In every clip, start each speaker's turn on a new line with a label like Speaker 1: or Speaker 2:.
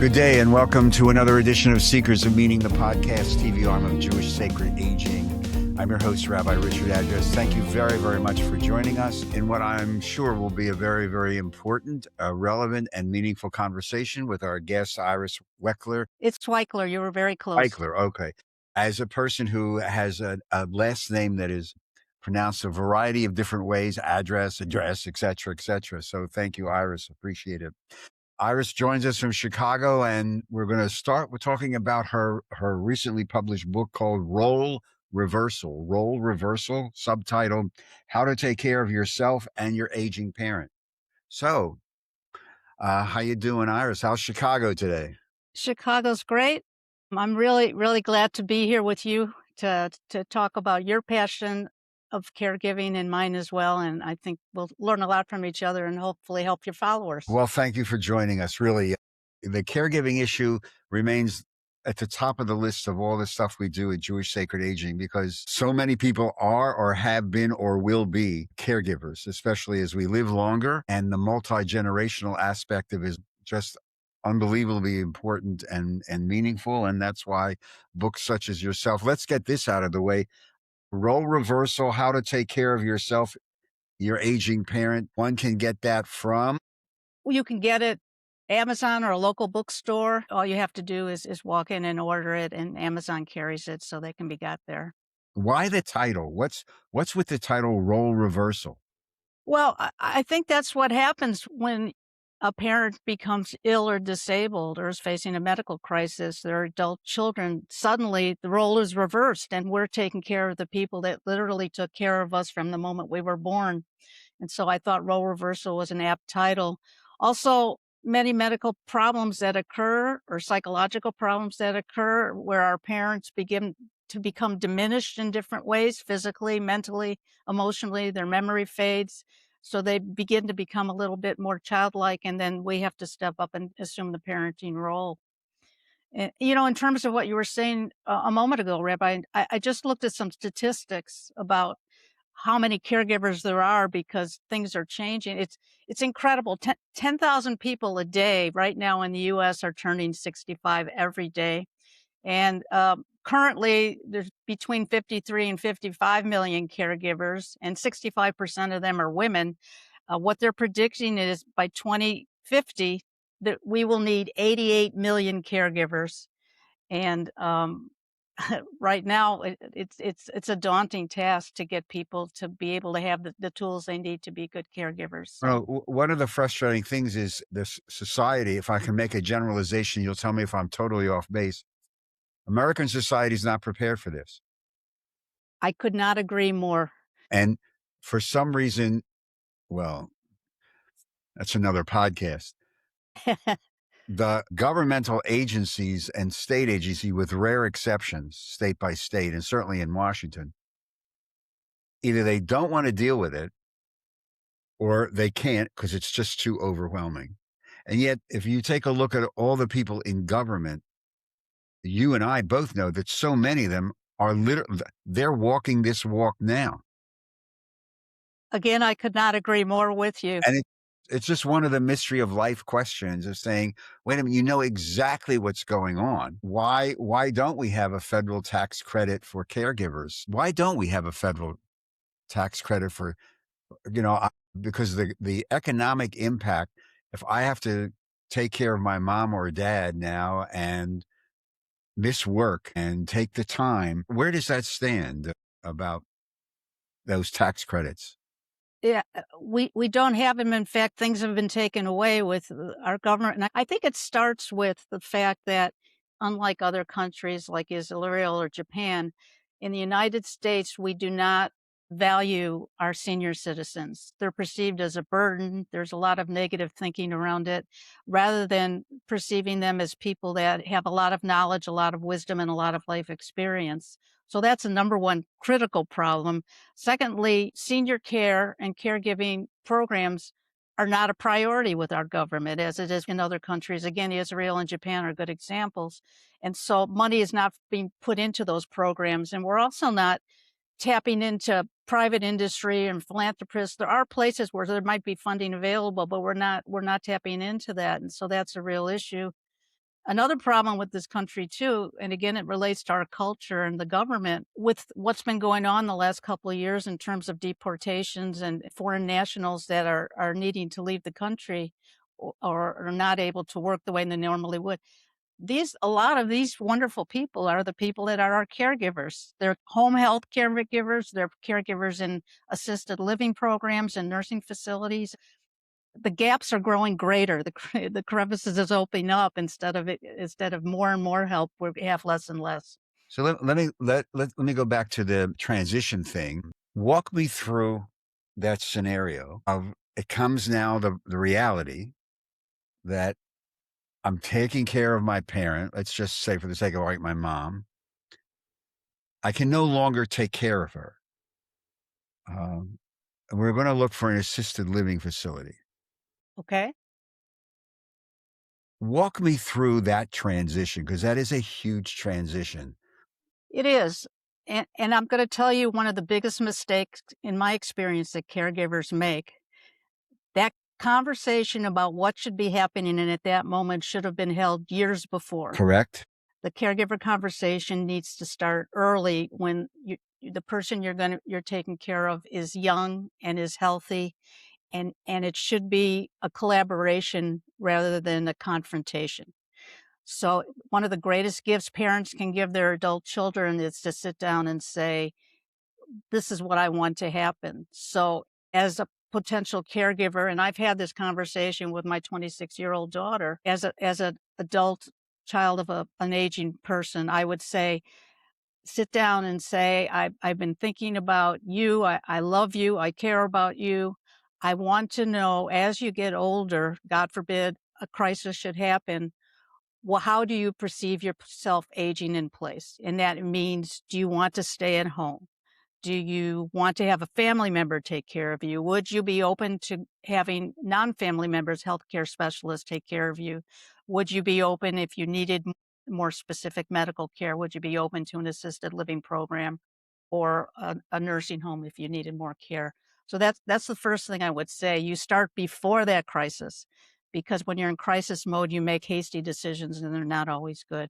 Speaker 1: Good day and welcome to another edition of Seekers of Meaning, the podcast TV arm of Jewish Sacred Aging. I'm your host, Rabbi Richard Adras. Thank you very, very much for joining us in what I'm sure will be a very, very important, relevant, and meaningful conversation with our guest, Iris Waichler.
Speaker 2: It's Waichler. You were very close.
Speaker 1: Waichler, okay. As a person who has a last name that is pronounced a variety of different ways, address, et cetera. So thank you, Iris. Appreciate it. Iris joins us from Chicago, and we're going to start with talking about her recently published book called Role Reversal, subtitled How to Take Care of Yourself and Your Aging Parent. So, how you doing, Iris? How's Chicago today?
Speaker 2: Chicago's great. I'm really, really glad to be here with you to talk about your passion of caregiving and mine as well. And I think we'll learn a lot from each other and hopefully help your followers.
Speaker 1: Well, thank you for joining us. Really, the caregiving issue remains at the top of the list of all the stuff we do at Jewish Sacred Aging, because so many people are or have been or will be caregivers, especially as we live longer. And the multi-generational aspect of it is just unbelievably important and meaningful. And that's why books such as yourself, let's get this out of the way. Role Reversal, How to Take Care of Yourself, Your Aging Parent. One can get that from?
Speaker 2: Well, you can get it Amazon or a local bookstore. All you have to do is walk in and order it, and Amazon carries it, so they can be got there.
Speaker 1: Why the title? What's with the title Role Reversal?
Speaker 2: Well, I think that's what happens when a parent becomes ill or disabled or is facing a medical crisis. Their adult children, suddenly the role is reversed, and we're taking care of the people that literally took care of us from the moment we were born. And so I thought Role Reversal was an apt title. Also, many medical problems that occur or psychological problems that occur where our parents begin to become diminished in different ways, physically, mentally, emotionally, their memory fades. So they begin to become a little bit more childlike, and then we have to step up and assume the parenting role. And, in terms of what you were saying a moment ago, Rabbi, I just looked at some statistics about how many caregivers there are because things are changing. It's incredible. 10,000 people a day right now in the U.S. are turning 65 every day. And currently, there's between 53 and 55 million caregivers, and 65% of them are women. What they're predicting is by 2050 that we will need 88 million caregivers. And right now, it's a daunting task to get people to be able to have the tools they need to be good caregivers. So.
Speaker 1: Well, one of the frustrating things is this society, if I can make a generalization, you'll tell me if I'm totally off base. American society is not prepared for this.
Speaker 2: I could not agree more.
Speaker 1: And for some reason, well, that's another podcast. The governmental agencies and state agency, with rare exceptions, state by state, and certainly in Washington, either they don't want to deal with it or they can't because it's just too overwhelming. And yet, if you take a look at all the people in government, you and I both know that so many of them are literally, they're walking this walk now.
Speaker 2: Again, I could not agree more with you.
Speaker 1: And it's just one of the mystery of life questions of saying, wait a minute, you know exactly what's going on. Why don't we have a federal tax credit for caregivers? Why don't we have a federal tax credit for, because the economic impact, if I have to take care of my mom or dad now and miss work and take the time, where does that stand about those tax credits?
Speaker 2: Yeah, we don't have them. In fact, things have been taken away with our government. And I think it starts with the fact that, unlike other countries like Israel or Japan, in the United States, we do not value our senior citizens. They're perceived as a burden. There's a lot of negative thinking around it, rather than perceiving them as people that have a lot of knowledge, a lot of wisdom, and a lot of life experience. So that's a number one critical problem. Secondly, senior care and caregiving programs are not a priority with our government as it is in other countries. Again, Israel and Japan are good examples. And so money is not being put into those programs. And we're also not tapping into private industry and philanthropists. There are places where there might be funding available, but we're not tapping into that. And so that's a real issue. Another problem with this country too, and again, it relates to our culture and the government, with what's been going on the last couple of years in terms of deportations and foreign nationals that are needing to leave the country or are not able to work the way they normally would. A lot of these wonderful people are the people that are our caregivers. They're home health caregivers, they're caregivers in assisted living programs and nursing facilities. The gaps are growing greater. The crevices is opening up instead of more and more help, we have less and less.
Speaker 1: So let me go back to the transition thing. Walk me through that scenario of it comes now the reality that I'm taking care of my parent. Let's just say for the sake of argument, my mom. I can no longer take care of her. Um, and we're going to look for an assisted living facility.
Speaker 2: Okay?
Speaker 1: Walk me through that transition because that is a huge transition.
Speaker 2: It is. And I'm gonna tell you one of the biggest mistakes in my experience that caregivers make. That conversation about what should be happening and at that moment should have been held years before.
Speaker 1: Correct?
Speaker 2: The caregiver conversation needs to start early when the person you're taking care of is young and is healthy, and it should be a collaboration rather than a confrontation. So one of the greatest gifts parents can give their adult children is to sit down and say, "This is what I want to happen." So as a potential caregiver, and I've had this conversation with my 26-year-old daughter, as a adult child of an aging person, I would say, sit down and say, I've been thinking about you. I love you. I care about you. I want to know as you get older, God forbid a crisis should happen, well, how do you perceive yourself aging in place? And that means, do you want to stay at home? Do you want to have a family member take care of you? Would you be open to having non-family members, healthcare specialists take care of you? Would you be open if you needed more specific medical care? Would you be open to an assisted living program or a nursing home if you needed more care? So that's the first thing I would say. You start before that crisis because when you're in crisis mode, you make hasty decisions and they're not always good.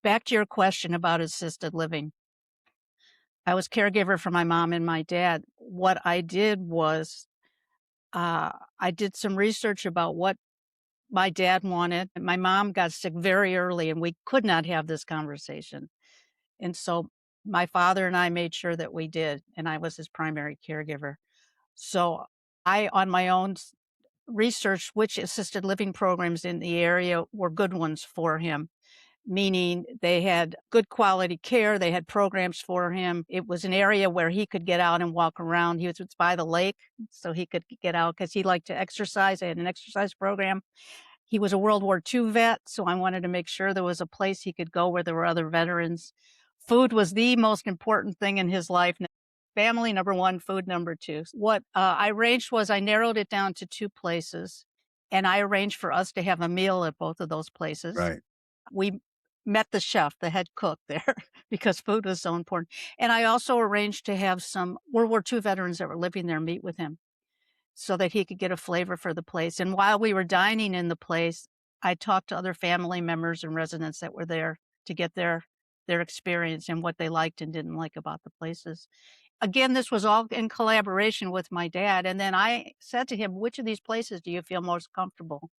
Speaker 2: Back to your question about assisted living. I was caregiver for my mom and my dad. What I did was, I did some research about what my dad wanted. My mom got sick very early, and we could not have this conversation. And so my father and I made sure that we did, and I was his primary caregiver. So I, on my own, researched which assisted living programs in the area were good ones for him, meaning they had good quality care, they had programs for him. It was an area where he could get out and walk around. It's by the lake, so he could get out because he liked to exercise. They had an exercise program. He was a World War II vet, so I wanted to make sure there was a place he could go where there were other veterans. Food was the most important thing in his life. Family number 1, food number 2. What, I arranged was I narrowed it down to 2 places, and I arranged for us to have a meal at both of those places.
Speaker 1: Right.
Speaker 2: We met the chef, the head cook there, because food was so important, and I also arranged to have some World War II veterans that were living there meet with him so that he could get a flavor for the place, and while we were dining in the place, I talked to other family members and residents that were there to get their experience and what they liked and didn't like about the places. Again, this was all in collaboration with my dad, and then I said to him, "Which of these places do you feel most comfortable?"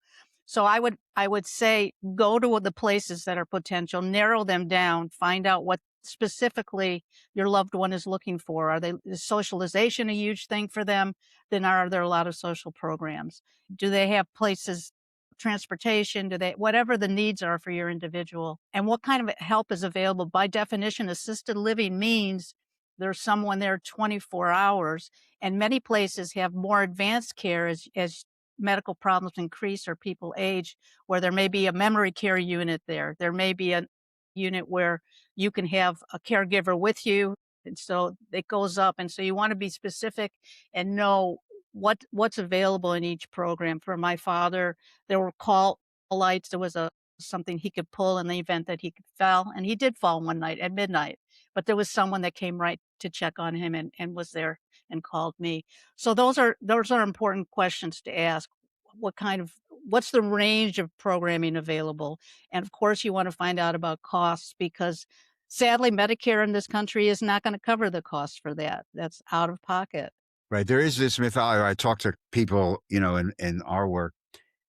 Speaker 2: So I would say go to the places that are potential, narrow them down, find out what specifically your loved one is looking for. Is socialization a huge thing for them? Then are there a lot of social programs? Do they have places, transportation? Do they, whatever the needs are for your individual, and what kind of help is available? By definition, assisted living means there's someone there 24 hours, and many places have more advanced care as medical problems increase or people age, where there may be a memory care unit there. There may be a unit where you can have a caregiver with you. And so it goes up. And so you want to be specific and know what's available in each program. For my father, there were call lights. There was a something he could pull in the event that he could fall. And he did fall one night at midnight. But there was someone that came right to check on him and was there and called me. So those are important questions to ask. what's the range of programming available? And of course, you want to find out about costs because sadly, Medicare in this country is not going to cover the cost for that. That's out of pocket.
Speaker 1: Right. There is this mythology. I talk to people, in our work,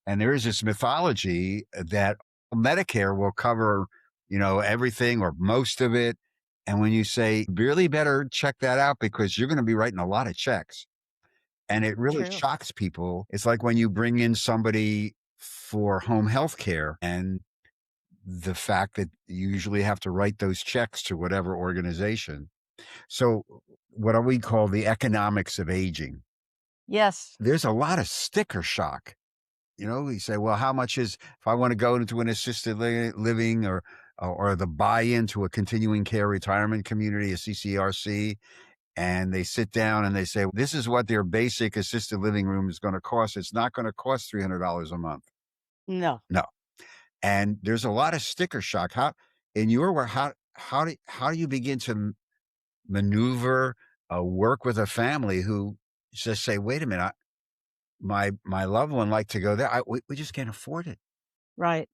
Speaker 1: and there is this mythology that Medicare will cover, everything or most of it. And when you say, really better check that out because you're going to be writing a lot of checks. And it really
Speaker 2: True.
Speaker 1: shocks people. It's like when you bring in somebody for home health care and the fact that you usually have to write those checks to whatever organization. So, what do we call the economics of aging?
Speaker 2: Yes.
Speaker 1: There's a lot of sticker shock. You say, well, how much is if I want to go into an assisted living or the buy-in to a continuing care retirement community, a CCRC, and they sit down and they say, this is what their basic assisted living room is going to cost. It's not going to cost $300 a month.
Speaker 2: No.
Speaker 1: No. And there's a lot of sticker shock. How in your work, how do you begin to maneuver, work with a family who just say, wait a minute, my loved one like to go there. We just can't afford it.
Speaker 2: Right.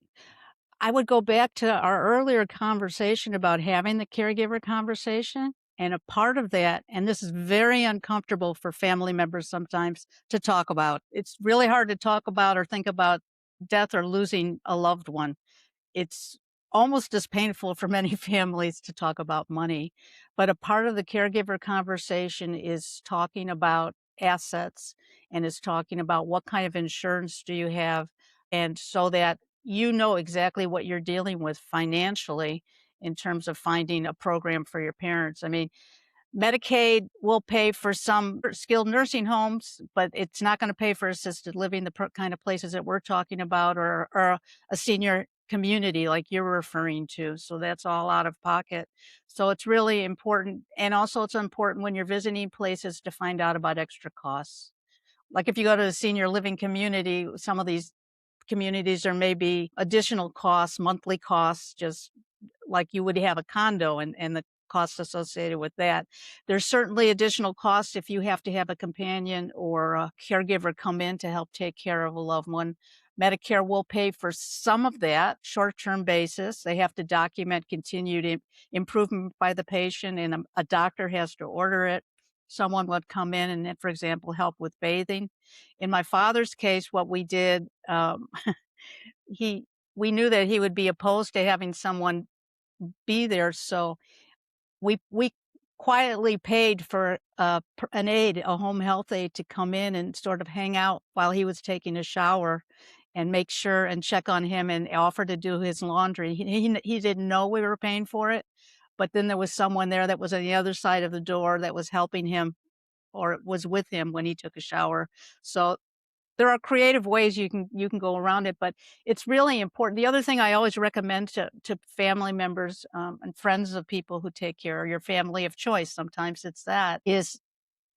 Speaker 2: I would go back to our earlier conversation about having the caregiver conversation. And a part of that, and this is very uncomfortable for family members sometimes to talk about. It's really hard to talk about or think about death or losing a loved one. It's almost as painful for many families to talk about money, but a part of the caregiver conversation is talking about assets and is talking about what kind of insurance do you have, and so that you know exactly what you're dealing with financially in terms of finding a program for your parents. I mean, Medicaid will pay for some skilled nursing homes, but it's not gonna pay for assisted living, the kind of places that we're talking about, or a senior community like you're referring to, so that's all out of pocket. So it's really important, and also it's important when you're visiting places to find out about extra costs. Like if you go to a senior living community, some of these communities, there may be additional costs, monthly costs, just like you would have a condo and the costs associated with that. There's certainly additional costs if you have to have a companion or a caregiver come in to help take care of a loved one. Medicare will pay for some of that short-term basis. They have to document continued improvement by the patient, and a doctor has to order it. Someone would come in and, for example, help with bathing. In my father's case, what we did, he we knew that he would be opposed to having someone be there, so we quietly paid for an aide, a home health aide, to come in and sort of hang out while he was taking a shower and make sure and check on him and offer to do his laundry. He didn't know we were paying for it, but then there was someone there that was on the other side of the door that was helping him or was with him when he took a shower. So there are creative ways you can go around it, but it's really important. The other thing I always recommend to family members, and friends of people who take care of your family of choice, sometimes it's that, is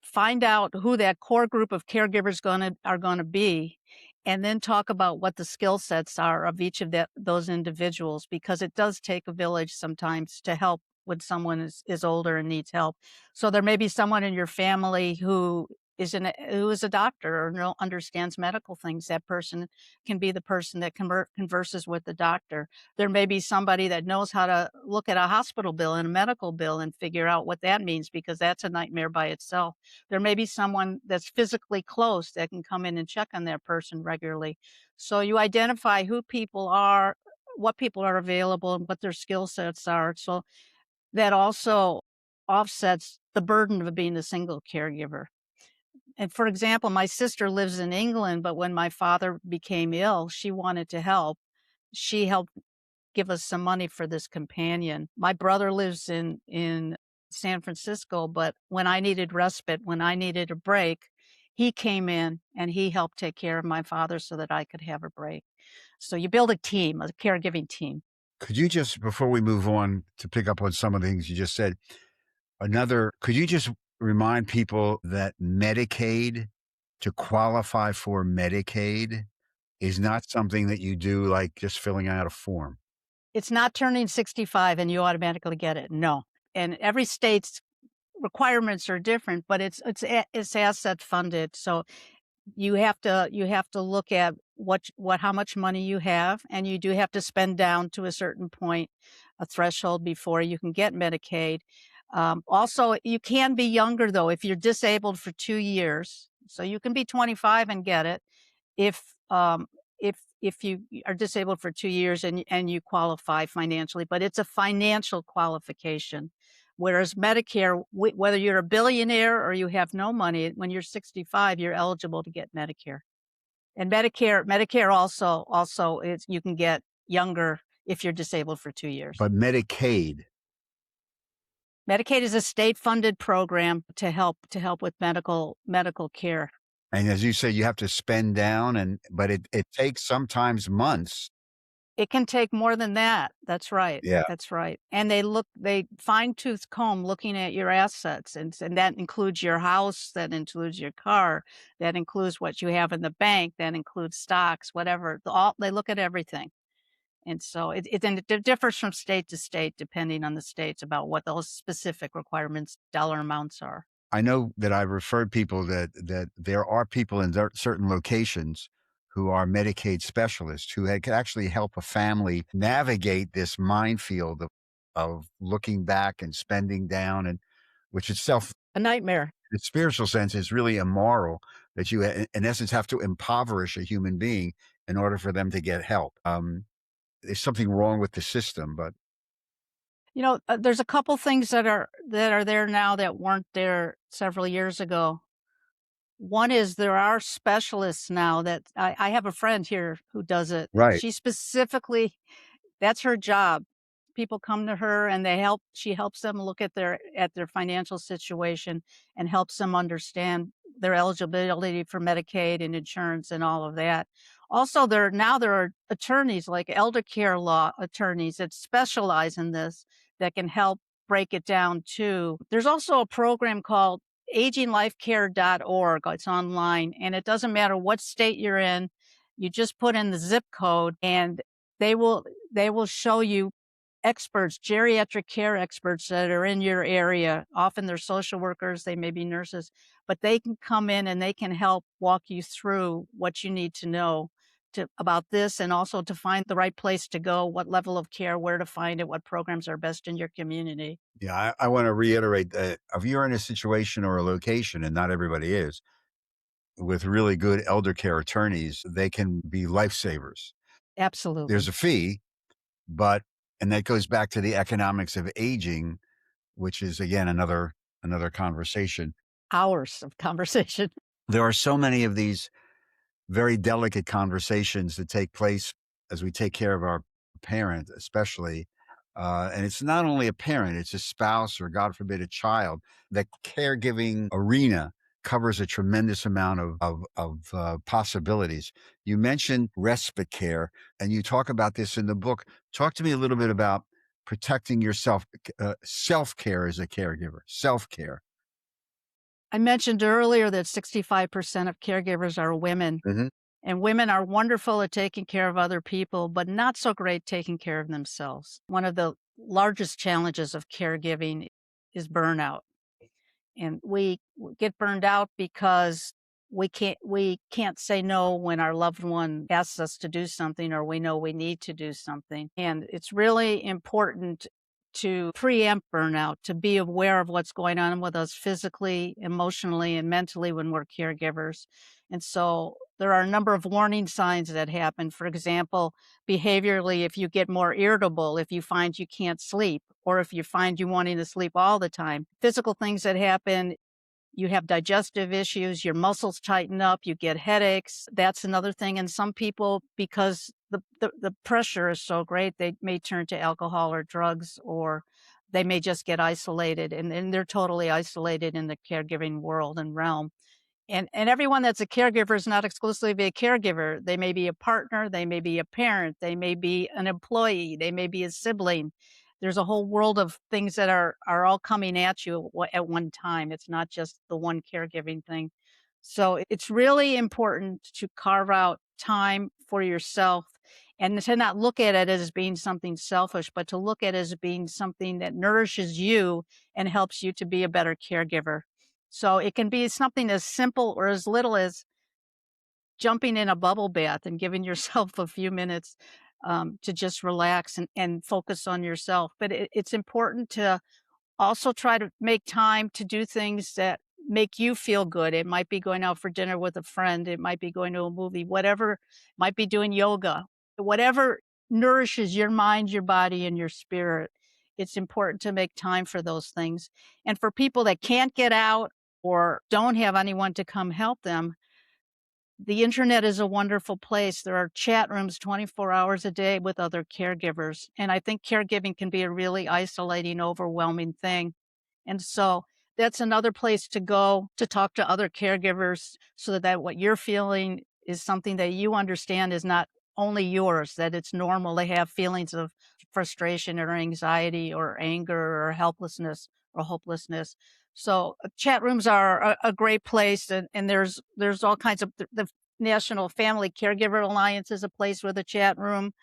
Speaker 2: find out who that core group of caregivers are gonna be, and then talk about what the skill sets are of each of those individuals, because it does take a village sometimes to help when someone is older and needs help. So there may be someone in your family who is a doctor or understands medical things. That person can be the person that converses with the doctor. There may be somebody that knows how to look at a hospital bill and a medical bill and figure out what that means, because that's a nightmare by itself. There may be someone that's physically close that can come in and check on that person regularly. So you identify who people are, what people are available, and what their skill sets are. So that also offsets the burden of being a single caregiver. And for example, my sister lives in England, but when my father became ill, she wanted to help. She helped give us some money for this companion. My brother lives in San Francisco, but when I needed respite, when I needed a break, he came in and he helped take care of my father so that I could have a break. So you build a team, a caregiving team.
Speaker 1: Could you just, before we move on to pick up on some of the things you just said, could you just remind people that Medicaid, to qualify for Medicaid, is not something that you do like just filling out a form?
Speaker 2: It's not turning 65 and you automatically get it. No. And every state's requirements are different, but it's asset funded. So you have to look at how much money you have, and you do have to spend down to a certain point, a threshold before you can get Medicaid. Also, you can be younger though if you're disabled for 2 years. So you can be 25 and get it if, if you are disabled for 2 years and you qualify financially, but it's a financial qualification. Whereas Medicare, whether you're a billionaire or you have no money, when you're 65, you're eligible to get Medicare. And Medicare also is you can get younger if you're disabled for 2 years.
Speaker 1: But Medicaid,
Speaker 2: Medicaid is a state-funded program to help with medical care.
Speaker 1: and as you say, you have to spend down, and but it takes sometimes months.
Speaker 2: It can take more than that. That's right.
Speaker 1: Yeah.
Speaker 2: That's right. And they fine-tooth comb looking at your assets, and that includes your house, that includes your car, that includes what you have in the bank, that includes stocks, whatever. All they look at everything. And so it differs from state to state depending on the states about what those specific requirements, dollar amounts are.
Speaker 1: I know that I've referred people that there are people in certain locations who are Medicaid specialists who could actually help a family navigate this minefield of looking back and spending down, and which itself,
Speaker 2: A nightmare.
Speaker 1: in spiritual sense, is really immoral. That you, in essence, have to impoverish a human being in order for them to get help. There's something wrong with the system, but
Speaker 2: There's a couple things that are there now that weren't there several years ago. One is there are specialists now that I have a friend here who does it.
Speaker 1: right.
Speaker 2: She specifically that's her job. People come to her and she helps them look at their financial situation and helps them understand their eligibility for Medicaid and insurance and all of that. Also, there are attorneys like elder care law attorneys that specialize in this that can help break it down too. There's also a program called aginglifecare.org. It's online and it doesn't matter what state you're in. You just put in the zip code and they will they will show you experts, geriatric care experts that are in your area. Often they're social workers, they may be nurses, but they can come in and they can help walk you through what you need to know about this and also to find the right place to go, what level of care, where to find it, what programs are best in your community.
Speaker 1: Yeah, I want to reiterate that if you're in a situation or a location, and not everybody is, with really good elder care attorneys, they can be lifesavers. There's
Speaker 2: Absolutely.
Speaker 1: a fee, but and that goes back to the economics of aging, which is again another conversation.
Speaker 2: Hours of conversation.
Speaker 1: There are so many of these very delicate conversations that take place as we take care of our parent, especially. And it's not only a parent, it's a spouse or, God forbid, a child. The caregiving arena covers a tremendous amount of possibilities. You mentioned respite care, and you talk about this in the book. Talk to me a little bit about protecting yourself, self care as a caregiver, self care.
Speaker 2: I mentioned earlier that 65% of caregivers are women. And women are wonderful at taking care of other people, but not so great taking care of themselves. One of the largest challenges of caregiving is burnout. And we get burned out because we can't say no when our loved one asks us to do something or we know we need to do something. And it's really important to preempt burnout, to be aware of what's going on with us physically, emotionally, and mentally when we're caregivers. And so there are a number of warning signs that happen. For example, behaviorally, if you get more irritable, if you find you can't sleep, or if you find you wanting to sleep all the time. Physical things that happen, you have digestive issues, your muscles tighten up, you get headaches. That's another thing. And some people, because the pressure is so great, they may turn to alcohol or drugs, or they may just get isolated and they're totally isolated in the caregiving world and realm. And everyone that's a caregiver is not exclusively a caregiver. They may be a partner, they may be a parent, they may be an employee, they may be a sibling. There's a whole world of things that are all coming at you at one time. It's not just the one caregiving thing. So it's really important to carve out time for yourself and to not look at it as being something selfish, but to look at it as being something that nourishes you and helps you to be a better caregiver. So it can be something as simple or as little as jumping in a bubble bath and giving yourself a few minutes, to just relax and focus on yourself. But it's important to also try to make time to do things that make you feel good. It might be going out for dinner with a friend, it might be going to a movie, whatever, might be doing yoga. Whatever nourishes your mind, your body, and your spirit, it's important to make time for those things. And for people that can't get out or don't have anyone to come help them, the internet is a wonderful place. There are chat rooms 24 hours a day with other caregivers, and I think caregiving can be a really isolating, overwhelming thing. And so that's another place to go to talk to other caregivers so that what you're feeling is something that you understand is not only yours, that it's normal to have feelings of frustration or anxiety or anger or helplessness or hopelessness. So chat rooms are a great place, and there's all kinds of the National Family Caregiver Alliance is a place with a chat room.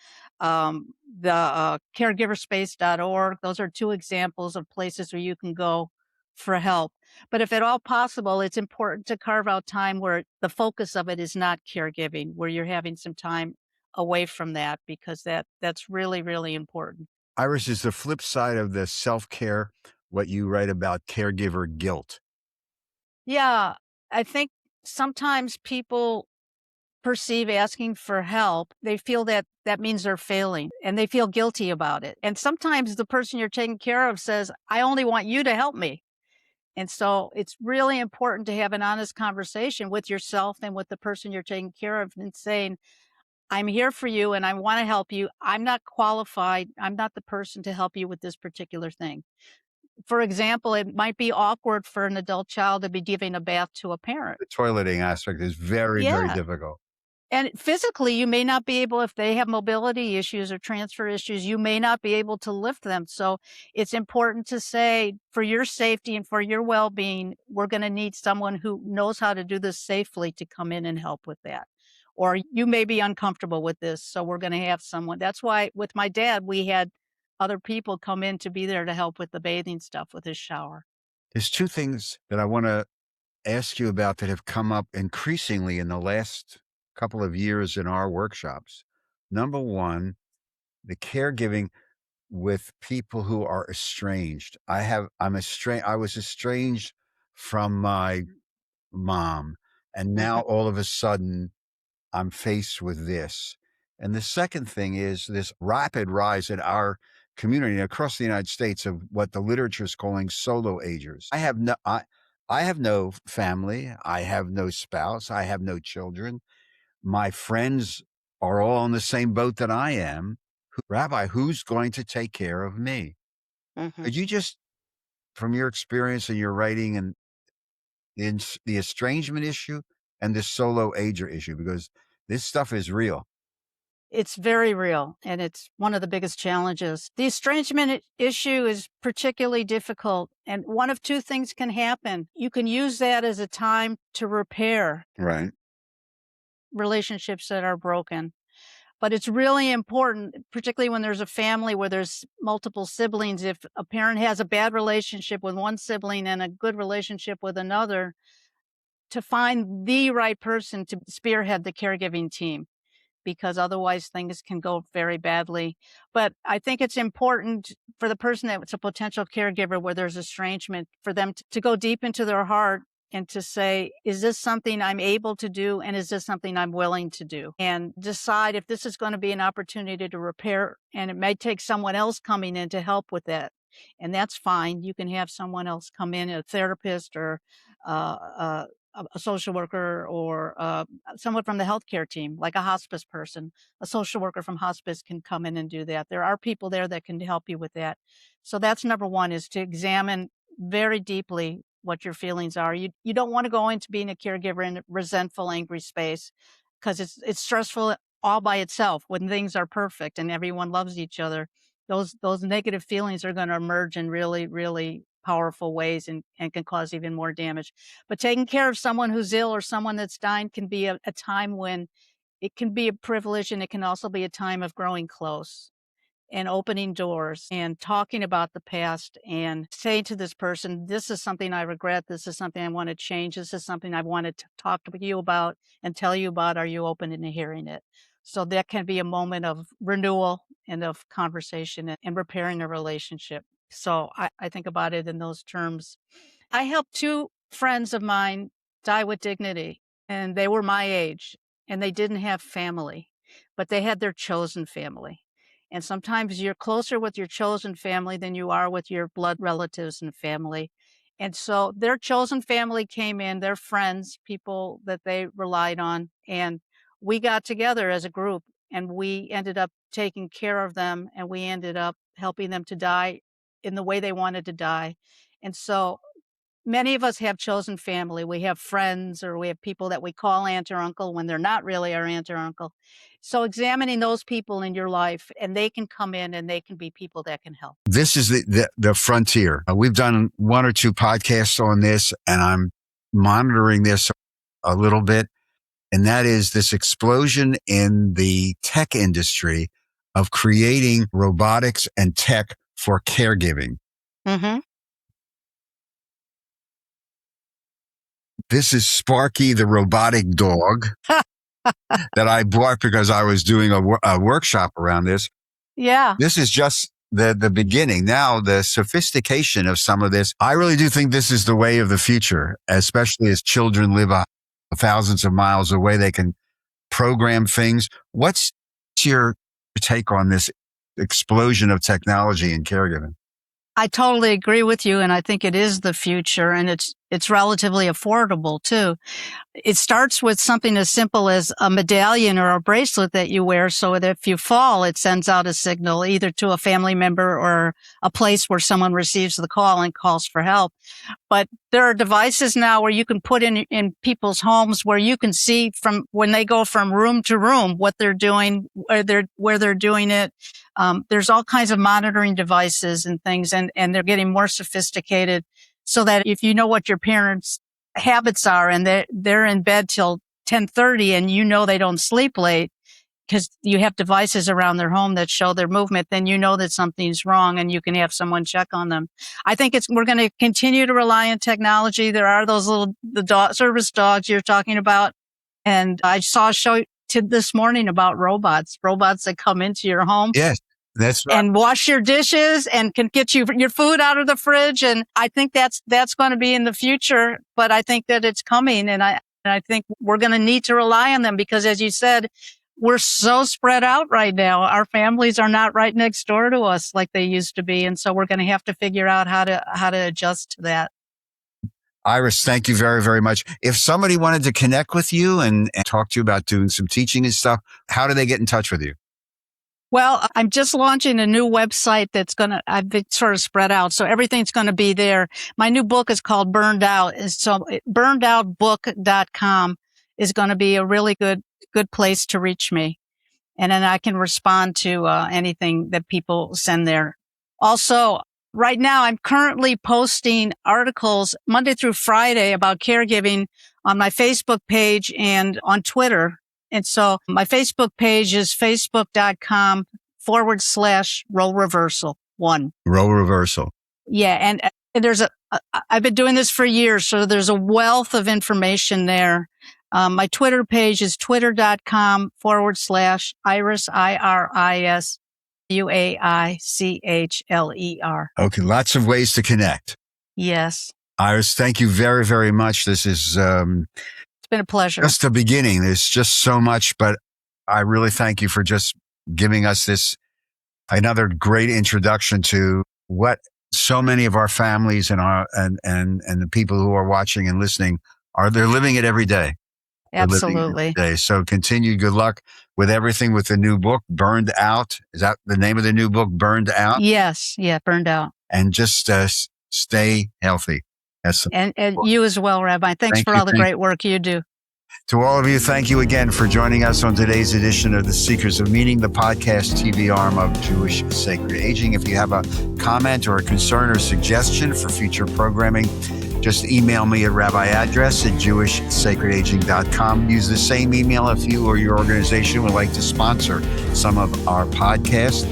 Speaker 2: The caregiverspace.org, those are two examples of places where you can go for help. But if at all possible, it's important to carve out time where the focus of it is not caregiving, where you're having some time away from that because that's really, really important.
Speaker 1: Iris, is the flip side of the self care what you write about caregiver guilt?
Speaker 2: Yeah, I think sometimes people perceive asking for help, they feel that that means they're failing and they feel guilty about it. And sometimes the person you're taking care of says, I only want you to help me. And so it's really important to have an honest conversation with yourself and with the person you're taking care of and saying, I'm here for you and I want to help you. I'm not qualified. I'm not the person to help you with this particular thing. For example, it might be awkward for an adult child to be giving a bath to a parent.
Speaker 1: The toileting aspect is very, very
Speaker 2: Yeah.
Speaker 1: difficult.
Speaker 2: And physically, you may not be able if they have mobility issues or transfer issues, you may not be able to lift them. So it's important to say, for your safety and for your well-being, we're gonna need someone who knows how to do this safely to come in and help with that. Or you may be uncomfortable with this, so we're gonna have someone. That's why with my dad, we had other people come in to be there to help with the bathing stuff with his shower.
Speaker 1: There's two things that I want to ask you about that have come up increasingly in the last couple of years in our workshops. Number one, the caregiving with people who are estranged. I was estranged from my mom, and now
Speaker 2: Mhm,
Speaker 1: all of a sudden I'm faced with this. And the second thing is this rapid rise in our community across the United States of what the literature is calling solo agers. I have no family, I have no spouse, I have no children. My friends are all in the same boat that I am. Rabbi, who's going to take care of me?
Speaker 2: mhm.
Speaker 1: Could you just, from your experience and your writing and the estrangement issue and the solo ager issue, because this stuff is real.
Speaker 2: It's very real, and it's one of the biggest challenges. The estrangement issue is particularly difficult, and one of two things can happen. You can use that as a time to repair
Speaker 1: Right.
Speaker 2: relationships that are broken. But it's really important, particularly when there's a family where there's multiple siblings, if a parent has a bad relationship with one sibling and a good relationship with another, to find the right person to spearhead the caregiving team, because otherwise things can go very badly. But I think it's important for the person that's a potential caregiver where there's estrangement for them to go deep into their heart and to say, is this something I'm able to do? And is this something I'm willing to do? And decide if this is going to be an opportunity to repair. And it may take someone else coming in to help with that. And that's fine. You can have someone else come in, a therapist or uh, a social worker or someone from the healthcare team, like a hospice person. A social worker from hospice can come in and do that. There are people there that can help you with that. So that's number one, is to examine very deeply what your feelings are. You don't want to go into being a caregiver in a resentful, angry space because it's stressful all by itself when things are perfect and everyone loves each other. Those negative feelings are going to emerge in really, really powerful ways and can cause even more damage. But taking care of someone who's ill or someone that's dying can be a time when it can be a privilege and it can also be a time of growing close. and opening doors and talking about the past and saying to this person, this is something I regret. This is something I want to change. This is something I wanted to talk to you about and tell you about. Are you open to hearing it? So that can be a moment of renewal and of conversation and repairing a relationship. So I think about it in those terms. I helped two friends of mine die with dignity, and they were my age, and they didn't have family, but they had their chosen family. And sometimes you're closer with your chosen family than you are with your blood relatives and family. And so their chosen family came in, their friends, people that they relied on, and we got together as a group and we ended up taking care of them and we ended up helping them to die in the way they wanted to die. And so many of us have chosen family. We have friends or we have people that we call aunt or uncle when they're not really our aunt or uncle. So examining those people in your life, and they can come in and they can be people that can help.
Speaker 1: This is the frontier. We've done one or two podcasts on this, and I'm monitoring this a little bit. And that is this explosion in the tech industry of creating robotics and tech for caregiving.
Speaker 2: Mm-hmm.
Speaker 1: This is Sparky, the robotic dog that I bought because I was doing a workshop around this.
Speaker 2: Yeah.
Speaker 1: This is just the beginning. Now, the sophistication of some of this, I really do think this is the way of the future, especially as children live thousands of miles away. They can program things. What's your take on this explosion of technology in caregiving?
Speaker 2: I totally agree with you, and I think it is the future, and it's relatively affordable too. It starts with something as simple as a medallion or a bracelet that you wear so that if you fall, it sends out a signal either to a family member or a place where someone receives the call and calls for help. But there are devices now where you can put in people's homes where you can see from when they go from room to room what they're doing, where they're doing it. There's all kinds of monitoring devices and things, and they're getting more sophisticated so that if you know what your parents' habits are and they're in bed till 10:30 and you know they don't sleep late because you have devices around their home that show their movement, then you know that something's wrong and you can have someone check on them. I think we're going to continue to rely on technology. There are those service dogs you're talking about. And I saw a show this morning about robots that come into your home.
Speaker 1: Yes, that's right.
Speaker 2: And wash your dishes and can get you your food out of the fridge. And I think that's going to be in the future, but I think that it's coming. And I think we're going to need to rely on them because, as you said, we're so spread out right now. Our families are not right next door to us like they used to be. And so we're going to have to figure out how to adjust to that.
Speaker 1: Iris, thank you very, very much. If somebody wanted to connect with you and talk to you about doing some teaching and stuff, how do they get in touch with you?
Speaker 2: Well, I'm just launching a new website I've been sort of spread out. So everything's going to be there. My new book is called Burned Out. So burnedoutbook.com is going to be a really good place to reach me. And then I can respond to anything that people send there. Also, right now, I'm currently posting articles Monday through Friday about caregiving on my Facebook page and on Twitter. And so my Facebook page is facebook.com/role reversal 1.
Speaker 1: Role reversal.
Speaker 2: Yeah. And I've been doing this for years. So there's a wealth of information there. My Twitter page is twitter.com/Iris, IRISUAICHLER.
Speaker 1: Okay. Lots of ways to connect.
Speaker 2: Yes.
Speaker 1: Iris, thank you very, very much. This is
Speaker 2: it's been a pleasure.
Speaker 1: Just the beginning. There's just so much, but I really thank you for just giving us another great introduction to what so many of our families and the people who are watching and listening they're living it every day.
Speaker 2: Absolutely.
Speaker 1: So continued good luck with everything with the new book, Burned Out. Is that the name of the new book, Burned Out?
Speaker 2: Yes. Yeah. Burned Out.
Speaker 1: And just stay healthy.
Speaker 2: And you as well, Rabbi. Thanks for all the great work you do.
Speaker 1: To all of you, thank you again for joining us on today's edition of The Seekers of Meaning, the podcast TV arm of Jewish Sacred Aging. If you have a comment or a concern or suggestion for future programming, just email me at rabbiaddress@jewishsacredaging.com. Use the same email if you or your organization would like to sponsor some of our podcasts.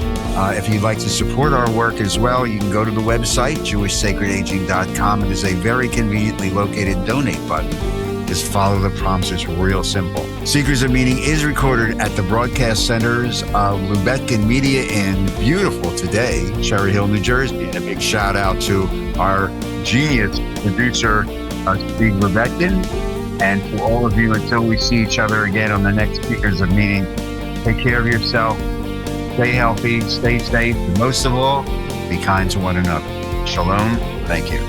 Speaker 1: If you'd like to support our work as well, you can go to the website, jewishsacredaging.com. It is a very conveniently located donate button. Just follow the prompts. It's real simple. Secrets of Meaning is recorded at the broadcast centers of Lubetkin Media in beautiful today, Cherry Hill, New Jersey. And a big shout out to our genius producer, Steve Lubetkin. And for all of you, until we see each other again on the next Secrets of Meaning, take care of yourself, stay healthy, stay safe, and most of all, be kind to one another. Shalom. Thank you.